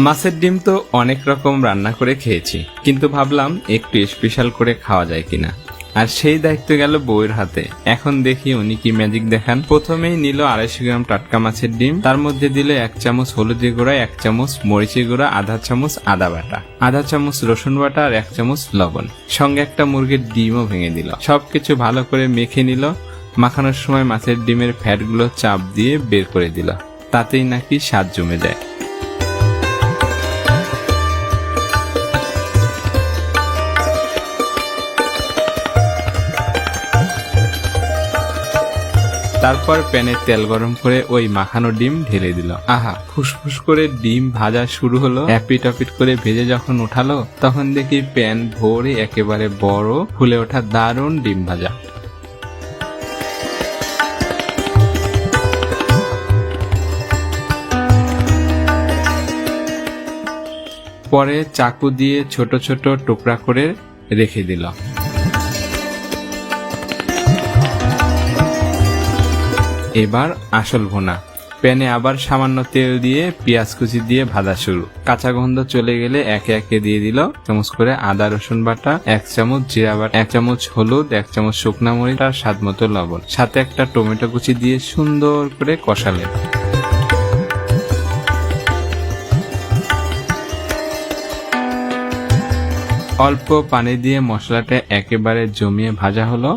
মাছের ডিম তো অনেক রকম রান্না করে খেয়েছি, কিন্তু ভাবলাম একটু স্পেশাল করে খাওয়া যায় কিনা। আর সেই দায়িত্ব গেল বউয়ের হাতে। এখন দেখি উনি কি ম্যাজিক দেখান। প্রথমেই নিল 250 গ্রাম টাটকা মাছের ডিম, তার মধ্যে দিল 1 চামচ হলুদের গুঁড়া, 1 চামচ মরিচের গুঁড়া, আধা চামচ আদা বাটা, আধা চামচ রসুন বাটা আর 1 চামচ লবণ, সঙ্গে একটা মুরগির ডিমও ভেঙে দিল। সবকিছু ভালো করে মেখে নিল। মাখানোর সময় মাছের ডিমের ফ্যাটগুলো চাপ দিয়ে বের করে দিল, তাতেই নাকি স্বাদ জমে যায়। তারপর প্যানে তেল গরম করে ওই মাখানো ডিম ঢেলে দিল। আহা, ফুসফুস করে ডিম ভাজা শুরু হলো। এপিট ওপিট করে ভেজে যখন উঠালো, তখন দেখি প্যান ভরে একেবারে বড় ফুলে ওঠা দারুণ ডিম ভাজা। পরে চাকু দিয়ে ছোট ছোট টুকরা করে রেখে দিল। এবার আসল ভুনা। প্যানে আবার সামান্য তেল দিয়ে পেঁয়াজ কুচি দিয়ে ভাজা শুরু। কাঁচা গন্ধ চলে গেলে একে একে দিয়ে দিল চামচ করে আদা রসুন বাটা, 1 চামচ জিরা বাটা, 1 চামচ হলুদ, 1 চামচ শুকনা মরিচ আর স্বাদ মতো লবণ, সাথে একটা টমেটো কুচি দিয়ে সুন্দর করে কষালেন। অল্প পানি দিয়ে মশলাটা একেবারে জমিয়ে ভাজা হলো।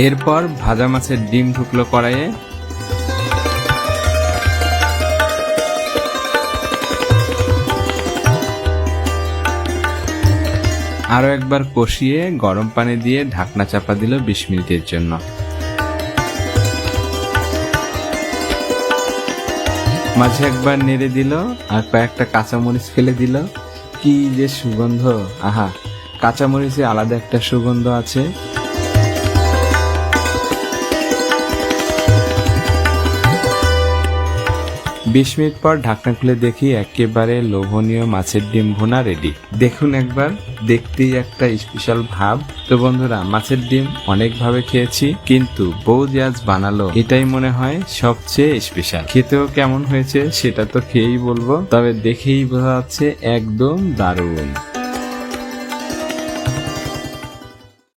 এরপর ভাজা মাছের ডিম ঢুকলো কড়াইয়ে। আরো একবার কষিয়ে গরম পানি দিয়ে ঢাকনা চাপা দিল 20 মিনিটের জন্য। মাঝে একবার নেড়ে দিল আর কয়েকটা কাঁচামরিচ ফেলে দিল। কি যে সুগন্ধ! আহা, কাঁচামরিচে আলাদা একটা সুগন্ধ আছে। বিশ মিনিট পর ঢাকনা খুলে দেখি একেবারে লোভনীয় মাছের ডিম ভুনা রেডি। দেখুন একবার, দেখতেই একটা স্পেশাল ভাব। তো বন্ধুরা, মাছের ডিম অনেক ভাবে খেয়েছি, কিন্তু বউ যে আজ বানালো এটাই মনে হয় সবচেয়ে স্পেশাল। খেতেও কেমন হয়েছে সেটা তো খেয়েই বলবো, তবে দেখেই বোঝা যাচ্ছে একদম দারুণ।